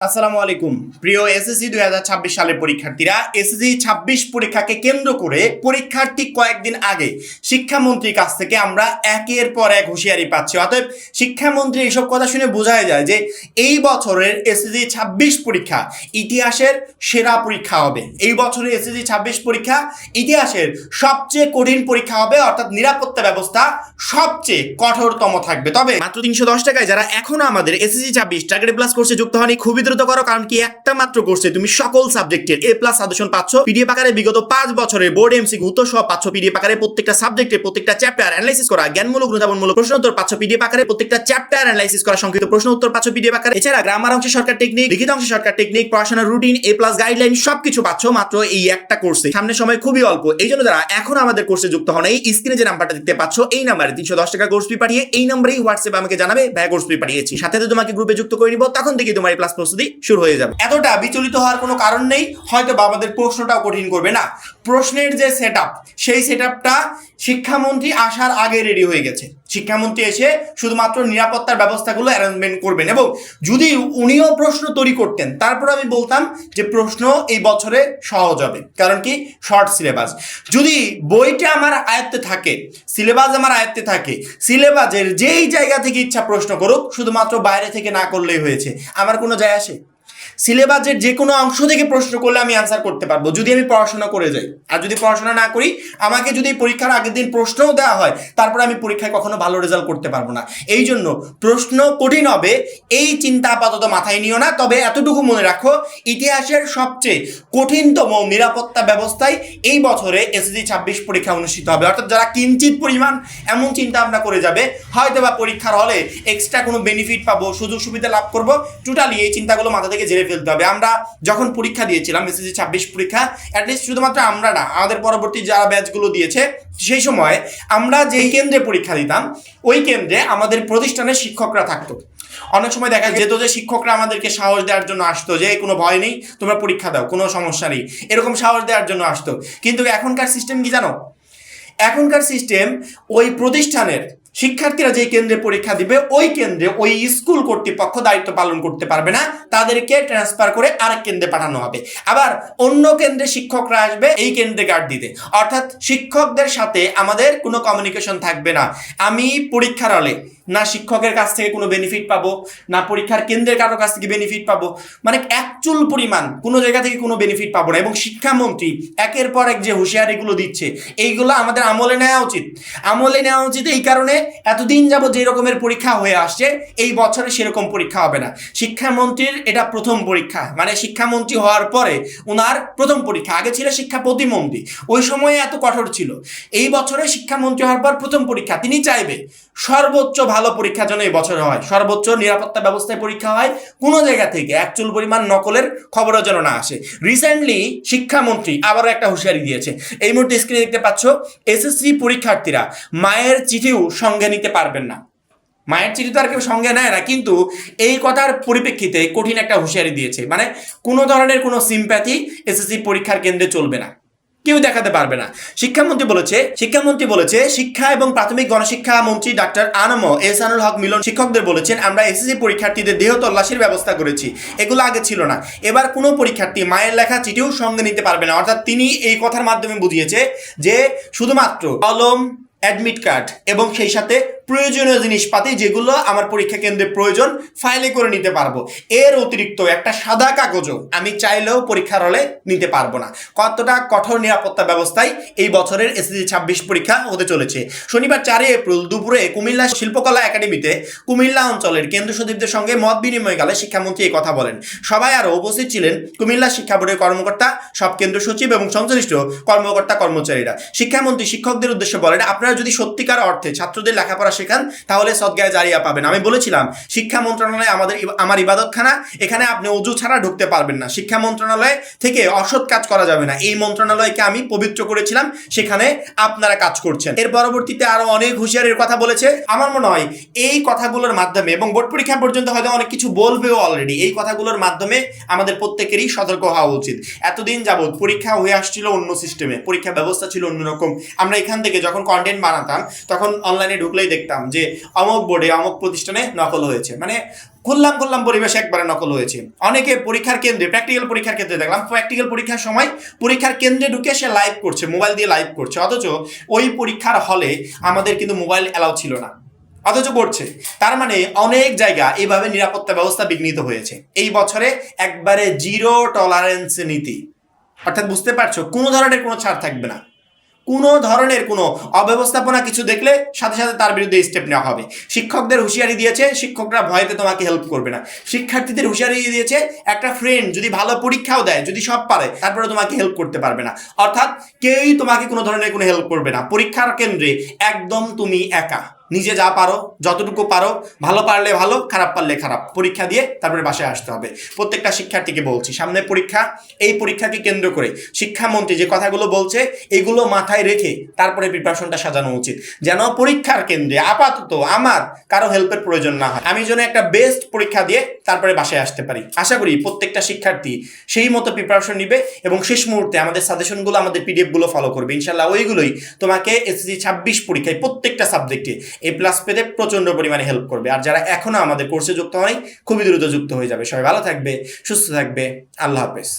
আসসালামু আলাইকুম প্রিয় এসএসসি 2026 সালের পরীক্ষার্থীরা। এসএসসি 26 পরীক্ষাকে কেন্দ্র করে পরীক্ষার ঠিক কয়েকদিন আগে শিক্ষামন্ত্রীর কাছ থেকে আমরা একের পর এক হুঁশিয়ারি পাচ্ছি। অতএব শিক্ষামন্ত্রী এইসব কথা শুনে বোঝাই যায় যে এই বছরের এসএসসি 26 পরীক্ষা ইতিহাসের সেরা পরীক্ষা হবে। এই বছরের এসএসসি 26 পরীক্ষা ইতিহাসের সবচেয়ে কঠিন পরীক্ষা হবে, অর্থাৎ নিরাপত্তা ব্যবস্থা সবচেয়ে কঠোরতম থাকবে। তবে মাত্র 310 টাকায় যারা এখনো আমাদের এসএসসি 26 টার্গেট প্লাস কোর্সে যুক্ত হয়নি, খুবই দ্রুত করো, কারণ কি একটা মাত্র কোর্সে তুমি সকল সাবজেক্টের এ প্লাস সাজেশন পাচ্ছ। পিডিএফ আকারে বিগত 5 বছরের বোর্ড এমসিকিউ উত্তর সহ পাচ্ছ। পিডিএফ আকারে প্রত্যেকটা সাবজেক্টের প্রত্যেকটা চ্যাপ্টার অ্যানালাইসিস করা, জ্ঞানমূলক অনুধাবনমূলক প্রশ্ন উত্তর পাচ্ছ পিডিএফ আকারে। প্রত্যেকটা চ্যাপ্টার অ্যানালাইসিস করা, সংক্ষিপ্ত প্রশ্ন উত্তর পাচ্ছ পিডিএফ আকারে। এছাড়া গ্রামার অংশে শর্টকাট টেকনিক, লিখিত অংশে শর্টকাট টেকনিক, পড়াশোনার রুটিন, এ প্লাস গাইডলাইন সবকিছু পাচ্ছ মাত্র এই একটা কোর্সে। সামনে সময় খুবই অল্প, এই জন্য যারা এখন আমাদের কোর্সে যুক্ত হন, এই স্ক্রিনে যে নাম্বারটা দেখতে পাচ্ছ এই নাম্বারে 310 টাকা কোর্স ফি পাঠিয়ে এই নাম্বারেই হোয়াটসঅ্যাপে আমাকে জানাবে ভাই কোর্স ফি পাঠিয়েছি, সাথে তোমাকে গ্রুপে যুক্ত করে নিব। তখন থেকে তোমার এই প্লাস প্রস্তুতি শুরু হয়ে যাবে। এতটা বিচলিত হওয়ার কোনো কারণ নেই। হয়তো বা আমাদের প্রশ্নটাও কঠিন করবে না, প্রশ্নের যে সেটআপ সেই সেটআপটা শিক্ষামন্ত্রী আসার আগে রেডি হয়ে গেছে। শিক্ষামন্ত্রী এসে শুধুমাত্র নিরাপত্তার ব্যবস্থাগুলো অ্যারেঞ্জমেন্ট করবেন, এবং যদি উনিও প্রশ্ন তৈরি করতেন তারপর আমি বলতাম যে প্রশ্ন এই বছরে সহজ হবে, কারণ কি শর্ট সিলেবাস। যদি বইটা আমার আয়ত্তে থাকে, সিলেবাস আমার আয়ত্তে থাকে, সিলেবাসের যেই জায়গা থেকে ইচ্ছা প্রশ্ন করুক, শুধুমাত্র বাইরে থেকে না করলেই হয়েছে, আমার কোনো যায় আসে। সিলেবাসের যে কোনো অংশ থেকে প্রশ্ন করলে আমি আনসার করতে পারবো যদি আমি পড়াশোনা করে যাই। আর যদি পড়াশোনা না করি, আমাকে যদি পরীক্ষার আগের দিন প্রশ্নও দেওয়া হয়, তারপরে আমি পরীক্ষায় কখনো ভালো রেজাল্ট করতে পারবো না। এই জন্য প্রশ্ন কঠিন হবে এই চিন্তা আপাতত মাথায় নিও না। তবে এতটুকু মনে রাখো, ইতিহাসের সবচেয়ে কঠিনতম নিরাপত্তা ব্যবস্থায় এই বছরে এসএসসি 26 পরীক্ষা অনুষ্ঠিত হবে। অর্থাৎ যারা কিঞ্চিত পরিমাণ এমন চিন্তা ভাবনা করে যাবে হয়তো বা পরীক্ষার হলে এক্সট্রা কোনো বেনিফিট পাবো, সুযোগ সুবিধা লাভ করবো, টোটালি এই চিন্তাগুলো মাথা থেকে ঝেড়ে ফেলতে হবে। আমরা যখন পরীক্ষা দিয়েছিলাম এসএসসি 26 পরীক্ষা, অ্যাটলিস্ট শুধুমাত্র আমরা না, আমাদের পরবর্তী যারা ব্যাচগুলো দিয়েছে, সেই সময় আমরা যেই কেন্দ্রে পরীক্ষা দিতাম ওই কেন্দ্রে আমাদের প্রতিষ্ঠানের শিক্ষকরা থাকতো। অনেক সময় দেখা যেত যে শিক্ষকরা আমাদেরকে সাহস দেওয়ার জন্য আসতো যে কোনো ভয় নেই, তোমরা পরীক্ষা দাও, কোনো সমস্যা নেই, এরকম সাহস দেওয়ার জন্য আসতো। কিন্তু এখনকার সিস্টেম কি জানো? এখনকার সিস্টেম ওই প্রতিষ্ঠানের শিক্ষার্থীরা যে কেন্দ্রে পরীক্ষা দিবে ওই কেন্দ্রে ওই স্কুল কর্তৃপক্ষ দায়িত্ব পালন করতে পারবে না, তাদেরকে ট্রান্সফার করে আরেক কেন্দ্রে পাঠানো হবে। আবার অন্য কেন্দ্রে শিক্ষকরা আসবে এই কেন্দ্রে গার্ড দিতে। অর্থাৎ শিক্ষকদের সাথে আমাদের কোনো কমিউনিকেশন থাকবে না। আমি পরীক্ষার হলে না শিক্ষকের কাছ থেকে কোনো বেনিফিট পাবো, না পরীক্ষার কেন্দ্রের কারো কাছ থেকে বেনিফিট পাবো, মানে একচুল পরিমাণ কোনো জায়গা থেকে কোনো বেনিফিট পাবো না। এবং শিক্ষামন্ত্রী একের পর এক যে হুঁশিয়ারিগুলো দিচ্ছে, এইগুলো আমাদের আমলে নেওয়া উচিত। আমলে নেওয়া উচিত এই কারণে, এতদিন যাবত যে রকমের পরীক্ষা হয়ে আসছে এই বছরে সেরকম পরীক্ষা হবে না। শিক্ষামন্ত্রীর এটা প্রথম পরীক্ষা, মানে শিক্ষামন্ত্রী হওয়ার পরে ওনার প্রথম পরীক্ষা। আগে ছিল শিক্ষা প্রতিমন্ত্রী, ওই সময়ে এত কঠোর ছিল। এই বছরে শিক্ষামন্ত্রী হওয়ার পর প্রথম পরীক্ষা, তিনি চাইবে সর্বোচ্চ ভালো পরীক্ষা যেন এই বছর হয়, সর্বোচ্চ নিরাপত্তা ব্যবস্থায় পরীক্ষা হয়, কোনো জায়গা থেকে একচুল পরিমাণ নকলের খবরও যেন না আসে। রিসেন্টলি শিক্ষামন্ত্রী আবারও একটা হুঁশিয়ারি দিয়েছে। এই মুহূর্তে স্ক্রিনে দেখতে পাচ্ছ, এসএসসি পরীক্ষার্থীরা মায়ের চিঠিও সঙ্গে নিতে পারবেন না। মায়ের চিঠি তো আর কেউ সঙ্গে নেয় না, কিন্তু এই কথার পরিপ্রেক্ষিতে কঠিন একটা হুঁশিয়ারি দিয়েছে। মানে কোনো ধরনের কোনো সিম্প্যাথি এসএসসি পরীক্ষার কেন্দ্রে চলবে না, কেউ দেখাতে পারবে না। শিক্ষামন্ত্রী বলেছে শিক্ষা এবং প্রাথমিক গণশিক্ষা মন্ত্রী ডাক্তার আনম এহসানুল হক মিলন শিক্ষকদের বলেছেন, আমরা এসএসসি পরীক্ষার্থীদের দেহ তল্লাশির ব্যবস্থা করেছি। এগুলো আগে ছিল না। এবার কোনো পরীক্ষার্থী মায়ের লেখা চিঠিও সঙ্গে নিতে পারবে না। অর্থাৎ তিনি এই কথার মাধ্যমে বুঝিয়েছে যে শুধুমাত্র কলম, অ্যাডমিট কার্ড এবং সেই সাথে প্রয়োজনীয় জিনিসপাতি যেগুলো আমার পরীক্ষা কেন্দ্রে প্রয়োজন ফাইলে করে নিতে পারবো। এর অতিরিক্ত একটা সাদা কাগজও আমি চাইলেও পরীক্ষার হলে নিতে পারবো না। কতটা কঠোর নিরাপত্তা ব্যবস্থায় এই বছরের এসএসসি 26 পরীক্ষা হতে চলেছে। শনিবার 4 এপ্রিল দুপুরে কুমিল্লা শিল্পকলা একাডেমিতে কুমিল্লা অঞ্চলের কেন্দ্র সচিবদের সঙ্গে মত বিনিময়কালে শিক্ষামন্ত্রী এই কথা বলেন। সবাই আরও উপস্থিত ছিলেন কুমিল্লা শিক্ষা বোর্ডের কর্মকর্তা, সব কেন্দ্র সচিব এবং সংশ্লিষ্ট কর্মকর্তা কর্মচারীরা। শিক্ষামন্ত্রী শিক্ষকদের উদ্দেশ্যে বলেন, আপনারা যদি সত্যিকার অর্থে ছাত্রদের লেখাপড়া শেখান তাহলে সদগায়ে জারিয়া পাবেন। আমি বলেছিলাম শিক্ষা মন্ত্রণালয় আমার ইবাদতখানা, এখানে আপনি ওযু ছাড়া ঢুকতে পারবেন না। শিক্ষা মন্ত্রণালয় থেকে অসৎ কাজ করা যাবে না। এই মন্ত্রণালয়কে আমি পবিত্র করেছিলাম, সেখানে আপনারা কাজ করছেন। এর পরবর্তীতে আরো অনেক হুঁশিয়ারির কথা বলেছে। আমার মনে হয় এই কথাগুলোর মাধ্যমে, এবং বোর্ড পরীক্ষা পর্যন্ত হয়তো অনেক কিছু বলবেও অলরেডি, এই কথাগুলোর মাধ্যমে আমাদের প্রত্যেকেরই সতর্ক হওয়া উচিত। এতদিন যাবৎ পরীক্ষা হয়ে আসছিল অন্য সিস্টেমে, পরীক্ষা ব্যবস্থা ছিল অন্যরকম। আমরা এখান থেকে যখন কন্টেন্ট বানাতাম তখন অনলাইনে ঢুকলেই দেখতাম দেখতাম যে অমুক বোর্ডে অমুক প্রতিষ্ঠানে নকল হয়েছে, মানে খুললাম পরিবেশে একবারে নকল হয়েছে। অনেকে পরীক্ষার কেন্দ্রে, প্র্যাকটিক্যাল পরীক্ষার ক্ষেত্রে দেখলাম, প্র্যাকটিক্যাল পরীক্ষার সময় পরীক্ষার কেন্দ্রে ঢুকে সে লাইভ করছে, মোবাইল দিয়ে লাইভ করছে, অথচ ওই পরীক্ষার হলে আমাদের কিন্তু মোবাইল অ্যালাউ ছিল না, অথচ করছে। তার মানে অনেক জায়গা এইভাবে নিরাপত্তা ব্যবস্থা বিঘ্নিত হয়েছে। এই বছরে একবারে জিরো টলারেন্স নীতি, অর্থাৎ বুঝতে পারছো কোনো ধরনের কোনো ছাড় থাকবে না, কোনো ধরনের কোনো অব্যবস্থাপনা কিছু দেখলে সাথে সাথে তার বিরুদ্ধে স্টেপ নেওয়া হবে। শিক্ষকদের হুঁশিয়ারি দিয়েছে, শিক্ষকরা ভয়তে তোমাকে হেল্প করবে না। শিক্ষার্থীদের হুঁশিয়ারি দিয়েছে, একটা ফ্রেন্ড যদি ভালো পরীক্ষাও দেয়, যদি সব পারে, তারপরে তোমাকে হেল্প করতে পারবে না। অর্থাৎ কেউই তোমাকে কোনো ধরনের কোনো হেল্প করবে না। পরীক্ষার কেন্দ্রে একদম তুমি একা, নিজে যা পারো যতটুকু পারো, ভালো পারলে ভালো, খারাপ পারলে খারাপ, পরীক্ষা দিয়ে তারপরে বাসায় আসতে হবে। প্রত্যেকটা শিক্ষার্থীকে বলছি, সামনে পরীক্ষা, এই পরীক্ষাকে কেন্দ্র করে শিক্ষামন্ত্রী যে কথাগুলো বলছে এগুলো মাথায় রেখে তারপরে প্রিপারেশনটা সাজানো উচিত, যেন পরীক্ষার কেন্দ্রে আপাতত আমার কারো হেল্পের প্রয়োজন না হয়, আমি যেন একটা বেস্ট পরীক্ষা দিয়ে তারপরে বাসায় আসতে পারি। আশা করি প্রত্যেকটা শিক্ষার্থী সেই মতো প্রিপারেশন নিবে এবং শেষ মুহূর্তে আমাদের সাজেশনগুলো, আমাদের পিডিএফগুলো ফলো করবে। ইনশাল্লাহ ওইগুলোই তোমাকে এসএসসি 26 পরীক্ষায় প্রত্যেকটা সাবজেক্টে A+ পেতে প্রচন্ড পরিমাণে হেল্প করবে। আর যারা এখনো আমাদের কোর্সে যুক্ত হয়নি, খুবই দ্রুত যুক্ত হয়ে যাবে। সবাই ভালো থাকবে, সুস্থ থাকবে, আল্লাহ হাফেজ।